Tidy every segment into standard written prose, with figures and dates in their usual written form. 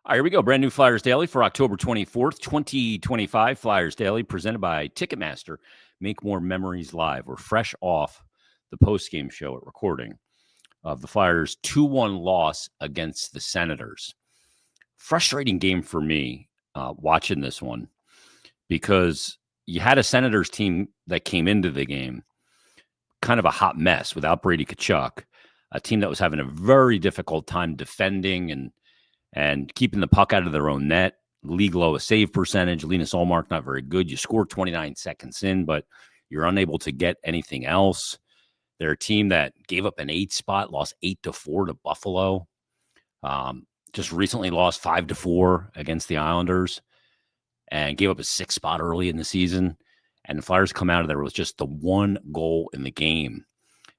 All right, here we go. Brand new Flyers Daily for October 24th, 2025. Flyers Daily presented by Ticketmaster. Make more memories live. We're fresh off the post-game show at recording of the Flyers' 2-1 loss against the Senators. Frustrating game for me watching this one because you had a Senators team that came into the game kind of a hot mess without Brady Tkachuk, a team that was having a very difficult time defending and keeping the puck out of their own net. League lowest save percentage. Linus Ullmark, not very good. You scored 29 seconds in, but you're unable to get anything else. They're a team that gave up an 8 spot, lost 8-4 to Buffalo. Just recently lost 5-4 against the Islanders and gave up a 6 spot early in the season. And the Flyers come out of there with just the 1 goal in the game.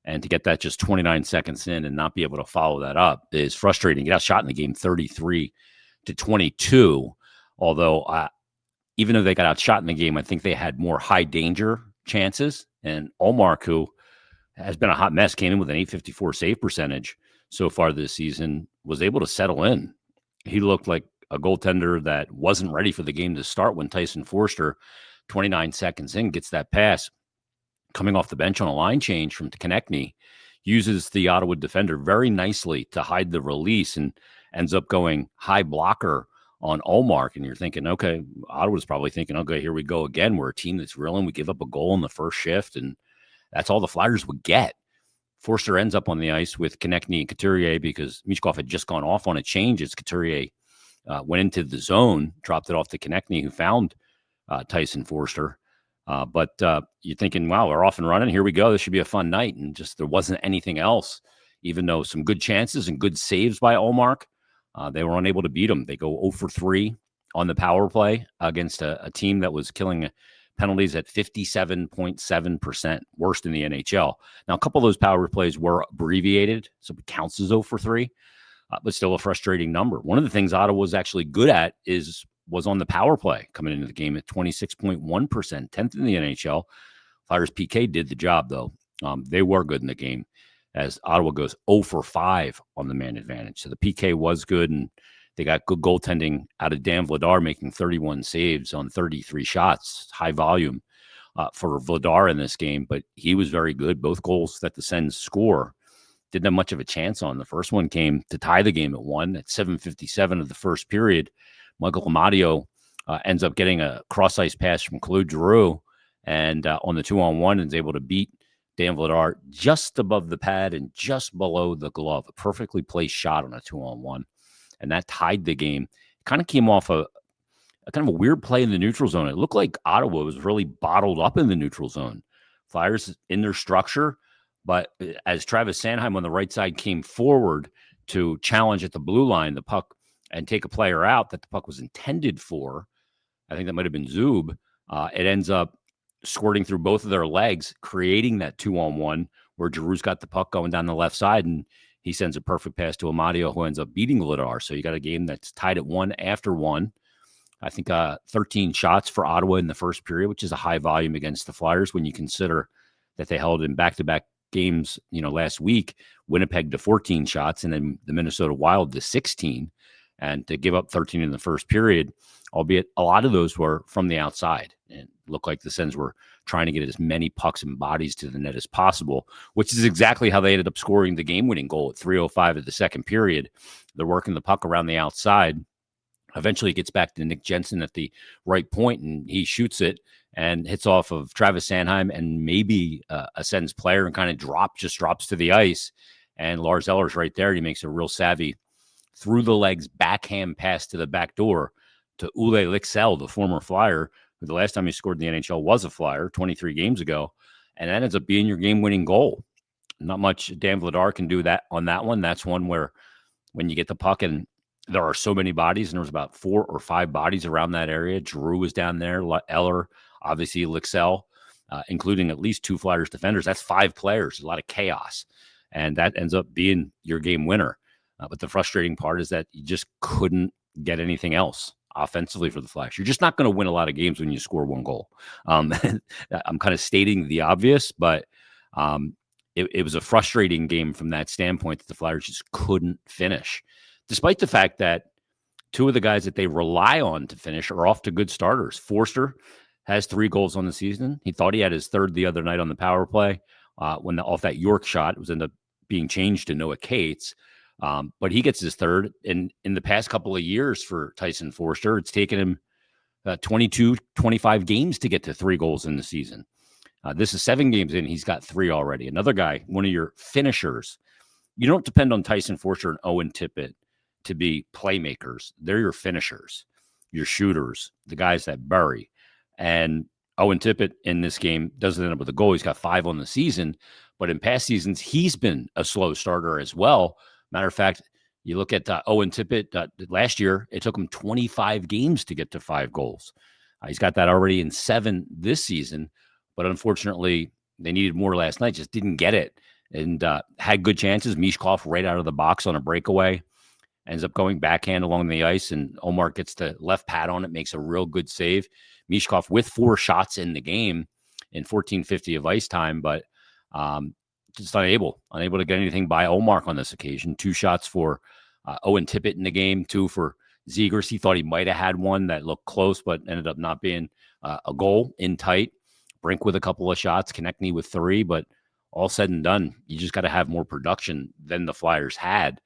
And to get that just 29 seconds in and not be able to follow that up is frustrating. You got shot in the game 33-22. Although, even though they got outshot in the game, I think they had more high danger chances. And Ullmark, who has been a hot mess, came in with an .854 save percentage so far this season, was able to settle in. He looked like a goaltender that wasn't ready for the game to start when Tyson Foerster, 29 seconds in, gets that pass. Coming off the bench on a line change from Konechny, uses the Ottawa defender very nicely to hide the release and ends up going high blocker on Ullmark. And you're thinking, okay, Ottawa's probably thinking, okay, here we go again. We're a team that's reeling. We give up a goal in the first shift, and that's all the Flyers would get. Forster ends up on the ice with Konechny and Couturier because Mishkov had just gone off on a change as Couturier went into the zone, dropped it off to Konechny, who found Tyson Forster. But you're thinking, wow, we're off and running. Here we go. This should be a fun night. And just there wasn't anything else, even though some good chances and good saves by Ullmark. They were unable to beat them. They go 0-for-3 on the power play against a team that was killing penalties at 57.7%, worst in the NHL. Now, a couple of those power plays were abbreviated, so it counts as 0-for-3, but still a frustrating number. One of the things Ottawa was actually good at was on the power play coming into the game at 26.1%, 10th in the NHL. Flyers PK did the job, though. They were good in the game as Ottawa goes 0-for-5 on the man advantage. So the PK was good, and they got good goaltending out of Dan Vladar, making 31 saves on 33 shots, high volume for Vladar in this game, but he was very good. Both goals that the Sens score didn't have much of a chance on. The first one came to tie the game at 1 at 7:57 of the first period. Michael Amadio ends up getting a cross-ice pass from Claude Giroux, and on the 2-on-1 is able to beat Dan Vladar just above the pad and just below the glove. A perfectly placed shot on a 2-on-1, and that tied the game. It kind of came off a kind of a weird play in the neutral zone. It looked like Ottawa was really bottled up in the neutral zone. Flyers in their structure, but as Travis Sanheim on the right side came forward to challenge at the blue line, the puck, and take a player out that the puck was intended for, I think that might have been Zub, it ends up squirting through both of their legs, creating that 2-on-1 where Giroux's got the puck going down the left side, and he sends a perfect pass to Amadio, who ends up beating Vladar. So you got a game that's tied at 1 after 1. I think 13 shots for Ottawa in the first period, which is a high volume against the Flyers when you consider that they held in back-to-back games, last week, Winnipeg to 14 shots, and then the Minnesota Wild to 16. And to give up 13 in the first period, albeit a lot of those were from the outside. And it looked like the Sens were trying to get as many pucks and bodies to the net as possible, which is exactly how they ended up scoring the game-winning goal at 3:05 of the second period. They're working the puck around the outside. Eventually it gets back to Nick Jensen at the right point, and he shoots it and hits off of Travis Sanheim and maybe a Sens player and kind of drops to the ice. And Lars Eller's right there. He makes a real savvy through the legs backhand pass to the back door to Ule Lixell, the former Flyer, who the last time he scored in the NHL was a Flyer 23 games ago. And that ends up being your game-winning goal. Not much Dan Vladar can do that on that one. That's one where when you get the puck and there are so many bodies, and there was about 4 or 5 bodies around that area. Giroux was down there, Eller, obviously Lixell, including at least 2 Flyers defenders. That's 5 players, a lot of chaos. And that ends up being your game winner. But the frustrating part is that you just couldn't get anything else offensively for the Flash. You're just not going to win a lot of games when you score 1 goal. I'm kind of stating the obvious, but it was a frustrating game from that standpoint that the Flyers just couldn't finish. Despite the fact that two of the guys that they rely on to finish are off to good starters. Forster has 3 goals on the season. He thought he had his third the other night on the power play when off that York shot. It was ended up being changed to Noah Cates. But he gets his third. And in the past couple of years for Tyson Forster, it's taken him 22, 25 games to get to 3 goals in the season. This is 7 games in. He's got 3 already. Another guy, one of your finishers. You don't depend on Tyson Forster and Owen Tippett to be playmakers. They're your finishers, your shooters, the guys that bury. And Owen Tippett in this game doesn't end up with a goal. He's got 5 on the season. But in past seasons, he's been a slow starter as well. Matter of fact, you look at Owen Tippett last year, it took him 25 games to get to 5 goals. He's got that already in 7 this season. But unfortunately, they needed more last night, just didn't get it. And had good chances. Mishkov right out of the box on a breakaway. Ends up going backhand along the ice, and Omar gets the left pad on it, makes a real good save. Mishkov with 4 shots in the game in 14:50 of ice time, but just unable to get anything by Omar on this occasion. 2 shots for Owen Tippett in the game, 2 for Zegers. He thought he might have had one that looked close, but ended up not being a goal in tight. Brink with a couple of shots, Konechny with 3, but all said and done, you just got to have more production than the Flyers had.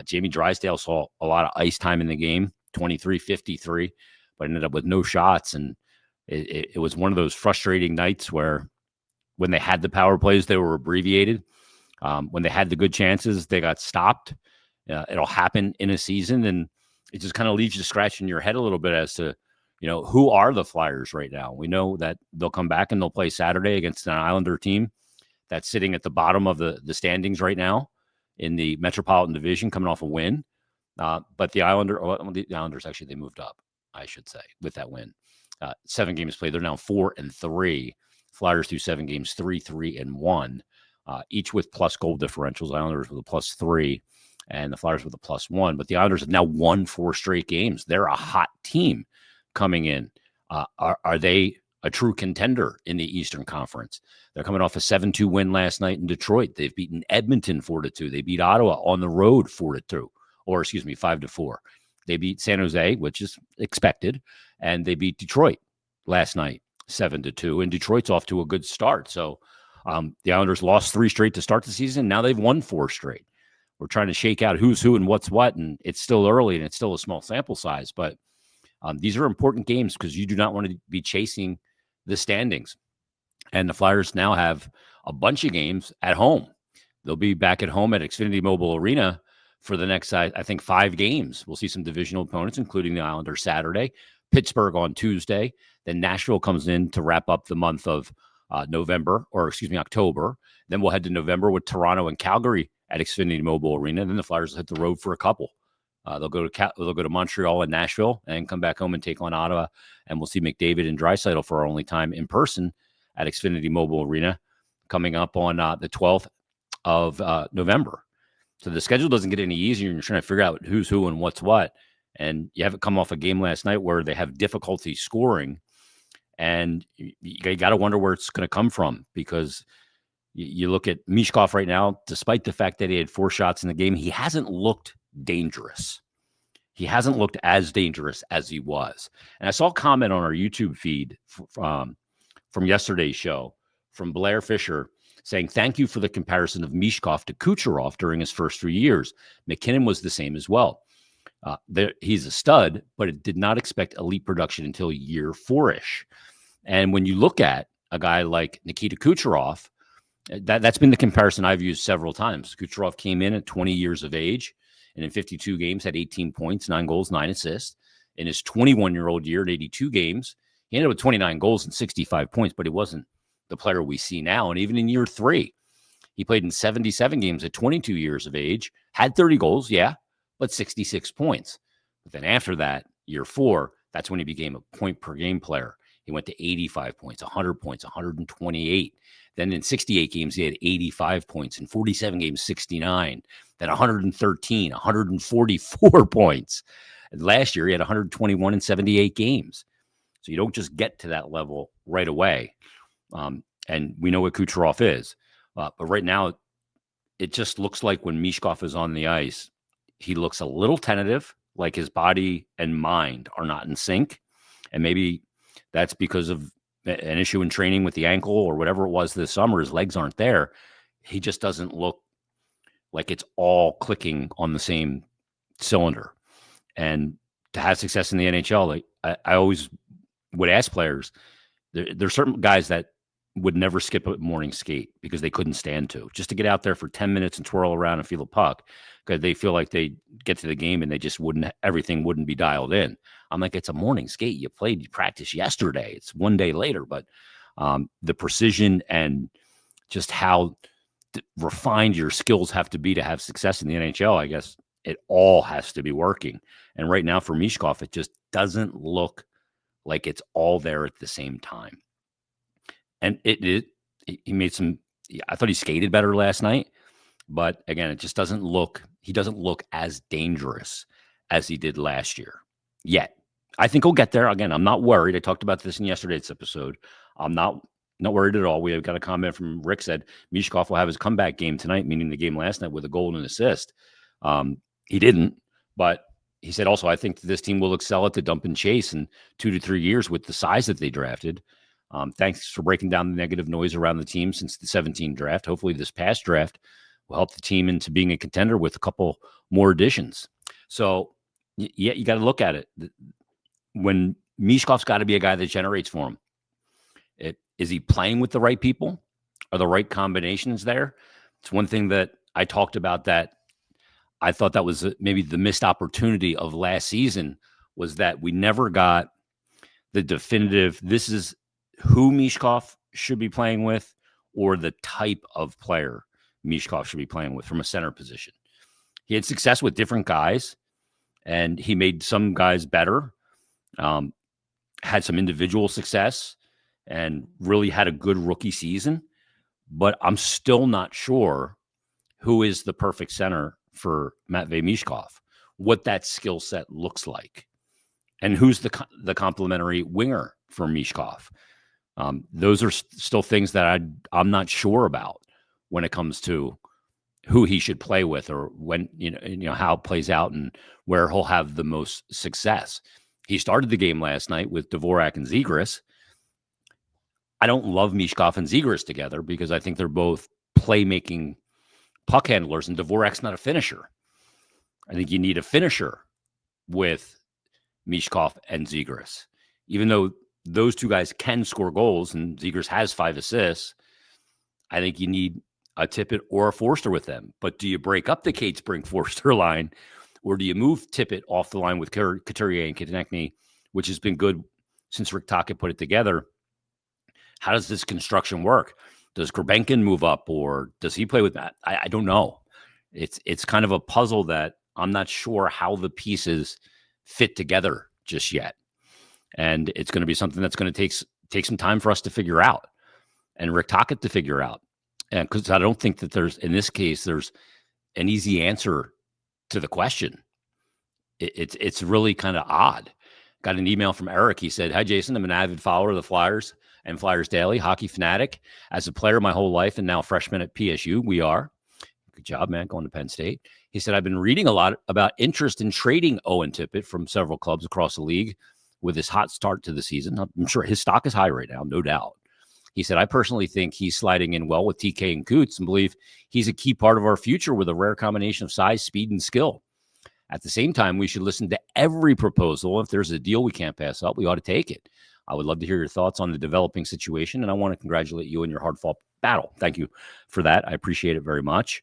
Jamie Drysdale saw a lot of ice time in the game, 23-53, but ended up with no shots. And it was one of those frustrating nights where when they had the power plays, they were abbreviated. When they had the good chances, they got stopped. It'll happen in a season, and it just kind of leaves you scratching your head a little bit as to, who are the Flyers right now? We know that they'll come back and they'll play Saturday against an Islander team that's sitting at the bottom of the standings right now in the Metropolitan Division, coming off a win. But the Islanders, actually, they moved up, I should say, with that win. 7 games played. They're now 4-3. Flyers through 7 games, 3-3-1, each with plus goal differentials. Islanders with a +3 and the Flyers with a +1. But the Islanders have now won 4 straight games. They're a hot team coming in. Are they a true contender in the Eastern Conference? They're coming off a 7-2 win last night in Detroit. They've beaten Edmonton 4-2. They beat Ottawa on the road 4-2, or 5-4. They beat San Jose, which is expected, and they beat Detroit last night 7-2. And Detroit's off to a good start. So the Islanders lost 3 straight to start the season. Now they've won 4 straight. We're trying to shake out who's who and what's what, and it's still early and it's still a small sample size. But these are important games because you do not want to be chasing the standings. And the Flyers now have a bunch of games at home. They'll be back at home at Xfinity Mobile Arena for the next, I think, 5 games. We'll see some divisional opponents, including the Islanders Saturday, Pittsburgh on Tuesday. Then Nashville comes in to wrap up the month of October. Then we'll head to November with Toronto and Calgary at Xfinity Mobile Arena. Then the Flyers will hit the road for a couple. They'll go to Montreal and Nashville and come back home and take on Ottawa. And we'll see McDavid and Draisaitl for our only time in person at Xfinity Mobile Arena coming up on the 12th of November. So the schedule doesn't get any easier. You're trying to figure out who's who and what's what. And you haven't come off a game last night where they have difficulty scoring. And you got to wonder where it's going to come from, because you look at Mishkov right now, despite the fact that he had 4 shots in the game, he hasn't looked dangerous. He hasn't looked as dangerous as he was. And I saw a comment on our YouTube feed from yesterday's show from Blair Fisher saying, "Thank you for the comparison of Mishkov to Kucherov during his first 3 years. McKinnon was the same as well. He's a stud, but it did not expect elite production until year 4-ish." And when you look at a guy like Nikita Kucherov, that's been the comparison I've used several times. Kucherov came in at 20 years of age, and in 52 games had 18 points, 9 goals, 9 assists. In his 21-year-old year at 82 games, he ended up with 29 goals and 65 points, but he wasn't the player we see now. And even in year 3, he played in 77 games at 22 years of age, had 30 goals, yeah, but 66 points. But then after that, year 4, that's when he became a point-per-game player. He went to 85 points, 100 points, 128. Then in 68 games, he had 85 points. In 47 games, 69. Then 113, 144 points. And last year, he had 121 in 78 games. So you don't just get to that level right away. And we know what Kucherov is. But right now, it just looks like when Mishkov is on the ice, he looks a little tentative, like his body and mind are not in sync. And maybe that's because of an issue in training with the ankle or whatever it was this summer. His legs aren't there. He just doesn't look like it's all clicking on the same cylinder. And to have success in the NHL, like I always would ask players, there's certain guys that would never skip a morning skate because they couldn't stand to, just to get out there for 10 minutes and twirl around and feel a puck, because they feel like they get to the game and they just everything wouldn't be dialed in. I'm like, it's a morning skate. You practiced yesterday. It's one day later, but the precision and just how refined your skills have to be to have success in the NHL, I guess it all has to be working. And right now for Mishkov, it just doesn't look like it's all there at the same time. And he made some, I thought he skated better last night, but again, it just he doesn't look as dangerous as he did last year yet. I think he'll get there. Again, I'm not worried. I talked about this in yesterday's episode. I'm not worried at all. We have got a comment from Rick said Mishkov will have his comeback game tonight, meaning the game last night, with a goal and an assist. He didn't, but he said also, I think this team will excel at the dump and chase in 2 to 3 years with the size that they drafted. Thanks for breaking down the negative noise around the team since the 17 draft. Hopefully this past draft will help the team into being a contender with a couple more additions. So, yeah, you got to look at it. When Mishkov's got to be a guy that generates for him. Is he playing with the right people? Are the right combinations there? It's one thing that I talked about that I thought that was maybe the missed opportunity of last season, was that we never got the definitive, this is who Mishkov should be playing with, or the type of player Mishkov should be playing with from a center position. He had success with different guys, and he made some guys better, had some individual success, and really had a good rookie season. But I'm still not sure who is the perfect center for Matvei Mishkov, what that skill set looks like, and who's the complementary winger for Mishkov. Those are still things that I'm not sure about when it comes to who he should play with, or when, how it plays out and where he'll have the most success. He started the game last night with Dvorak and Zegras. I don't love Mishkov and Zegras together because I think they're both playmaking puck handlers, and Dvorak's not a finisher. I think you need a finisher with Mishkov and Zegras. Even though those two guys can score goals, and Zegras has 5 assists, I think you need a Tippet or a Forster with them. But do you break up the Kate Spring-Forster line, or do you move Tippet off the line with Couturier and Konechny, which has been good since Rick Tocchet put it together? How does this construction work? Does Gurbenkin move up, or does he play with that? I don't know. It's kind of a puzzle that I'm not sure how the pieces fit together just yet. And it's going to be something that's going to take some time for us to figure out, and Rick Tocchet to figure out. And because I don't think that in this case, there's an easy answer to the question. It's really kind of odd. Got an email from Eric. He said, "Hi, Jason. I'm an avid follower of the Flyers and Flyers Daily, hockey fanatic. As a player my whole life and now freshman at PSU, we are." Good job, man, going to Penn State. He said, "I've been reading a lot about interest in trading Owen Tippett from several clubs across the league with his hot start to the season. I'm sure his stock is high right now, no doubt." He said, "I personally think he's sliding in well with TK and Coots and believe he's a key part of our future with a rare combination of size, speed, and skill. At the same time, we should listen to every proposal. If there's a deal we can't pass up, we ought to take it. I would love to hear your thoughts on the developing situation, and I want to congratulate you on your hard-fought battle." Thank you for that. I appreciate it very much.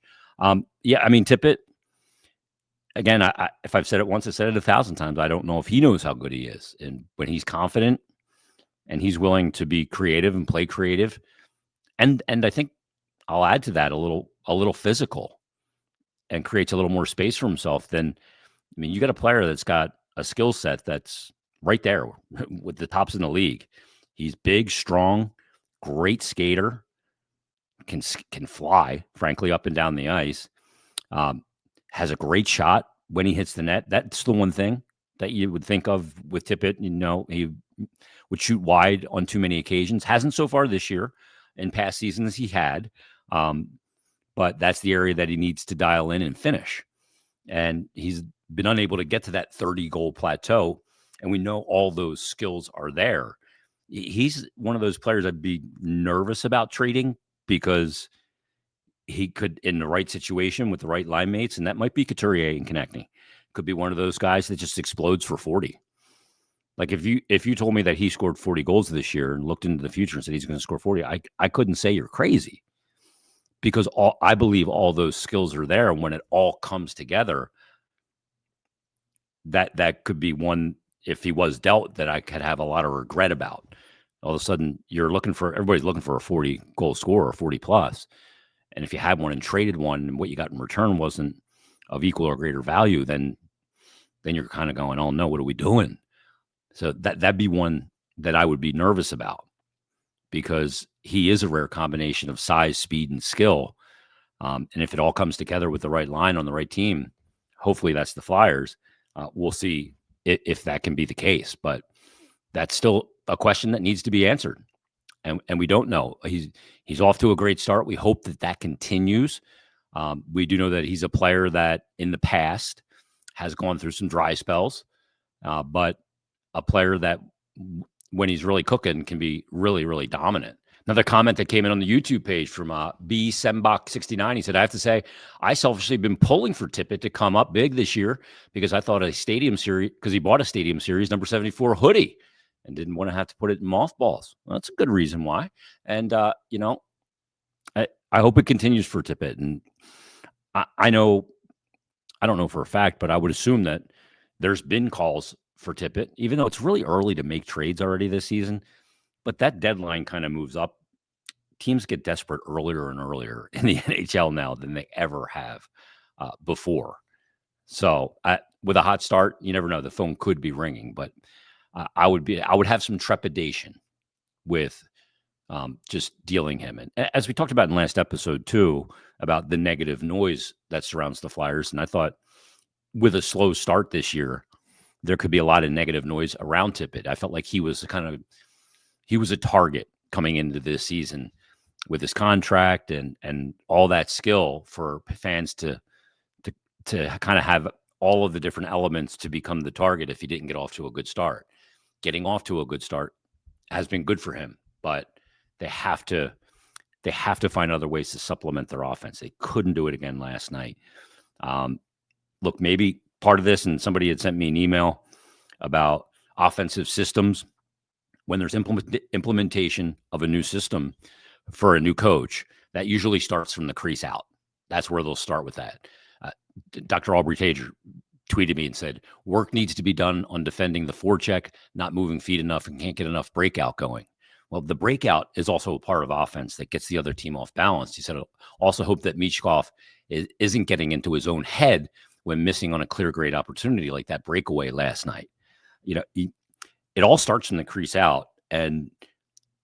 Yeah, I mean, Tippett, again, if I've said it once, I've said it 1,000 times. I don't know if he knows how good he is. And when he's confident and he's willing to be creative and play creative, and I think I'll add to that a little physical, and creates a little more space for himself, then, I mean, you got a player that's got a skill set that's right there with the tops in the league. He's big, strong, great skater, can fly, frankly, up and down the ice, has a great shot when he hits the net. That's the one thing that you would think of with Tippett. He would shoot wide on too many occasions. Hasn't so far this year. In past seasons, he had. But that's the area that he needs to dial in and finish. And he's been unable to get to that 30 goal plateau. And we know all those skills are there. He's one of those players I'd be nervous about trading because he could, in the right situation with the right line mates, and that might be Couturier and Konechny, could be one of those guys that just explodes for 40. Like if you told me that he scored 40 goals this year and looked into the future and said he's going to score 40, I couldn't say you're crazy, because I believe all those skills are there. And when it all comes together, that could be one, if he was dealt, that I could have a lot of regret about. All of a sudden, everybody's looking for a 40 goal scorer, 40 plus. And if you had one and traded one and what you got in return wasn't of equal or greater value, then you're kind of going, oh no, what are we doing? So that'd be one that I would be nervous about, because he is a rare combination of size, speed, and skill. And if it all comes together with the right line on the right team, hopefully that's the Flyers. We'll see if that can be the case. But that's still a question that needs to be answered. And we don't know. He's off to a great start. We hope that continues. We do know that he's a player that in the past has gone through some dry spells, but a player that when he's really cooking can be really, really dominant. Another comment that came in on the YouTube page from B Sembach 69. He said, I have to say, I selfishly been pulling for Tippett to come up big this year because I thought because he bought a Stadium Series number 74 hoodie and didn't want to have to put it in mothballs. Well, that's a good reason why. And, I hope it continues for Tippett. And I don't know for a fact, but I would assume that there's been calls for Tippett, even though it's really early to make trades already this season. But that deadline kind of moves up. Teams get desperate earlier and earlier in the NHL now than they ever have before. So with a hot start, you never know. The phone could be ringing, but I would have some trepidation with just dealing him. And as we talked about in last episode too, about the negative noise that surrounds the Flyers. And I thought with a slow start this year, there could be a lot of negative noise around Tippett. I felt like he was a target coming into this season with his contract and all that skill for fans to kind of have all of the different elements to become the target if he didn't get off to a good start. Getting off to a good start has been good for him, but they have to find other ways to supplement their offense. They couldn't do it again last night. Look, maybe part of this, and somebody had sent me an email about offensive systems. When there's implementation of a new system for a new coach, that usually starts from the crease out. That's where they'll start with that. Dr. Aubrey Tager tweeted me and said, work needs to be done on defending the forecheck, not moving feet enough, and can't get enough breakout going. Well, the breakout is also a part of offense that gets the other team off balance. He said, also hope that Mishkov isn't getting into his own head when missing on a clear, great opportunity like that breakaway last night. It all starts from the crease out. And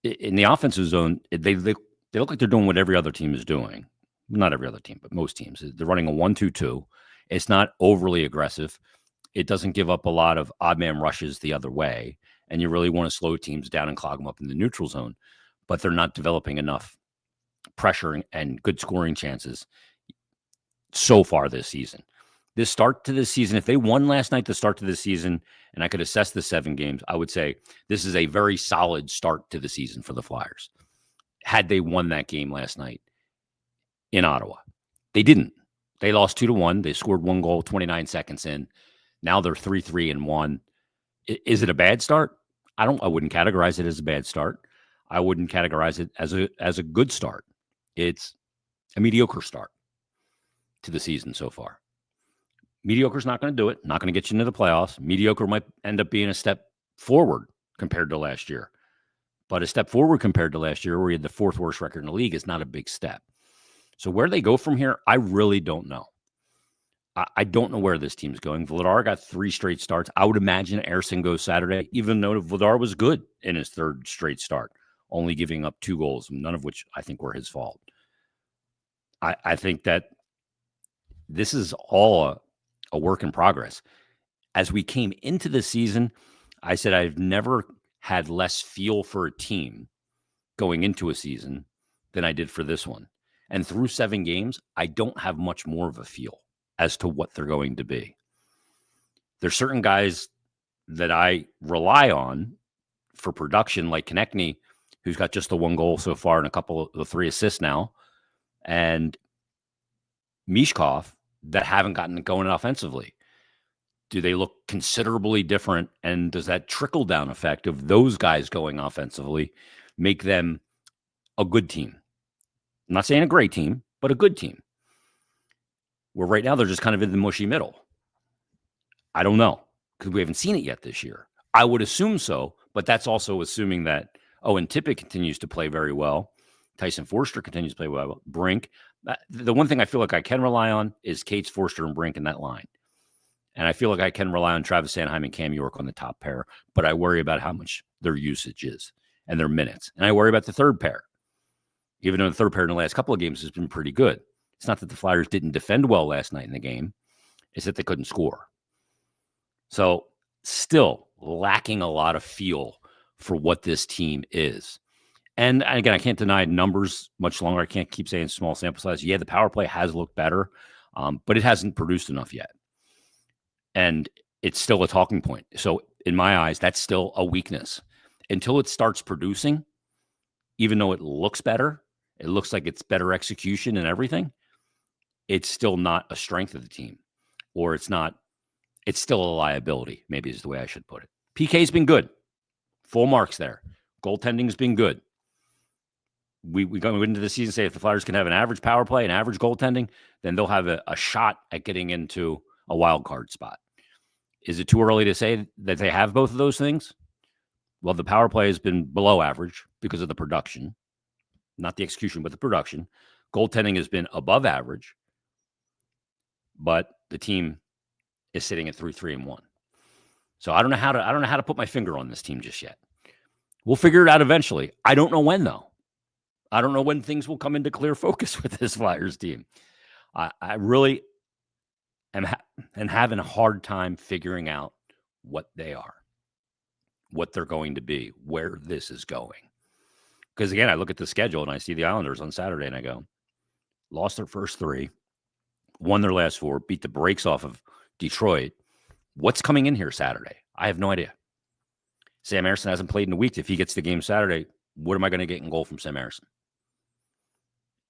in the offensive zone, they look like they're doing what every other team is doing. Not every other team, but most teams. They're running a 1-2-2. It's not overly aggressive. It doesn't give up a lot of odd man rushes the other way. And you really want to slow teams down and clog them up in the neutral zone. But they're not developing enough pressure and good scoring chances so far this season. This start to this season, if they won last night, the start to this season, and I could assess the 7 games, I would say this is a very solid start to the season for the Flyers. Had they won that game last night in Ottawa, they didn't. They lost 2-1. They scored 1 goal 29 seconds in. Now they're 3-3-1. Is it a bad start? I wouldn't categorize it as a bad start. I wouldn't categorize it as a good start. It's a mediocre start to the season so far. Mediocre is not going to do it. Not going to get you into the playoffs. Mediocre might end up being a step forward compared to last year. But a step forward compared to last year, where you had the 4th worst record in the league, is not a big step. So where they go from here, I really don't know. I don't know where this team's going. Vladar got 3 straight starts. I would imagine Ersson goes Saturday, even though Vladar was good in his 3rd straight start, only giving up 2 goals, none of which I think were his fault. I think that this is all a work in progress. As we came into the season, I said I've never had less feel for a team going into a season than I did for this one. And through 7 games, I don't have much more of a feel as to what they're going to be. There's certain guys that I rely on for production, like Konechny, who's got just the one goal so far and a couple of 3 assists now, and Mishkov that haven't gotten it going offensively. Do they look considerably different? And does that trickle down effect of those guys going offensively make them a good team? I'm not saying a great team, but a good team. Where right now they're just kind of in the mushy middle. I don't know because we haven't seen it yet this year. I would assume so, but that's also assuming that, and Tippet continues to play very well. Tyson Forster continues to play well. Brink. The one thing I feel like I can rely on is Cates, Forster, and Brink in that line. And I feel like I can rely on Travis Sanheim and Cam York on the top pair, but I worry about how much their usage is and their minutes. And I worry about the third pair, even though the third pair in the last couple of games has been pretty good. It's not that the Flyers didn't defend well last night in the game. It's that they couldn't score. So still lacking a lot of feel for what this team is. And again, I can't deny numbers much longer. I can't keep saying small sample size. Yeah, the power play has looked better, but it hasn't produced enough yet. And it's still a talking point. So in my eyes, that's still a weakness. Until it starts producing, even though it looks better, it looks like it's better execution and everything, it's still not a strength of the team. Or it's still a liability, maybe is the way I should put it. PK's been good. Full marks there. Goaltending's been good. We go into the season, say if the Flyers can have an average power play, an average goaltending, then they'll have a shot at getting into a wild card spot. Is it too early to say that they have both of those things? Well, the power play has been below average because of the production, not the execution, but the production. Goaltending has been above average, but the team is sitting at 3-3-1. So I don't know how to put my finger on this team just yet. We'll figure it out eventually. I don't know when though. I don't know when things will come into clear focus with this Flyers team. I really am having a hard time figuring out what they are, what they're going to be, where this is going. Because again, I look at the schedule and I see the Islanders on Saturday and I go, lost their first 3, won their last 4, beat the brakes off of Detroit. What's coming in here Saturday? I have no idea. Sam Ersson hasn't played in a week. If he gets the game Saturday, what am I going to get in goal from Sam Ersson?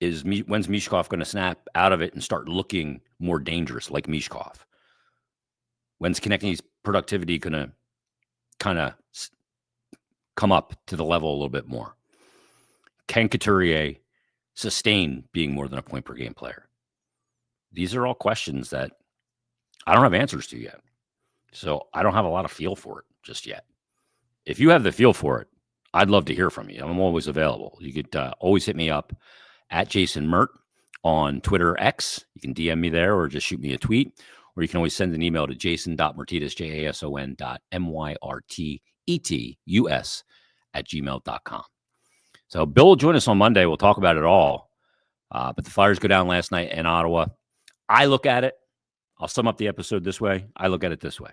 When's Mishkov going to snap out of it and start looking more dangerous like Mishkov? When's Konechny's productivity going to kind of come up to the level a little bit more? Can Couturier sustain being more than a point per game player? These are all questions that I don't have answers to yet. So I don't have a lot of feel for it just yet. If you have the feel for it, I'd love to hear from you. I'm always available. You could always hit me up at Jason Mert on Twitter X. You can DM me there or just shoot me a tweet. Or you can always send an email to jason.myrtetus, jason.myrtetus@gmail.com. So Bill will join us on Monday. We'll talk about it all. But the Flyers go down last night in Ottawa. I look at it. I'll sum up the episode this way. I look at it this way.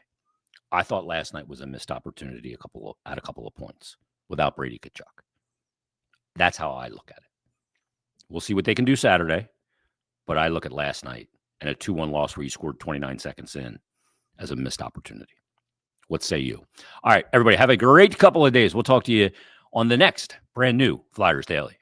I thought last night was a missed opportunity at a couple of points without Brady Tkachuk. That's how I look at it. We'll see what they can do Saturday, but I look at last night and a 2-1 loss where you scored 29 seconds in as a missed opportunity. What say you? All right, everybody, have a great couple of days. We'll talk to you on the next brand new Flyers Daily.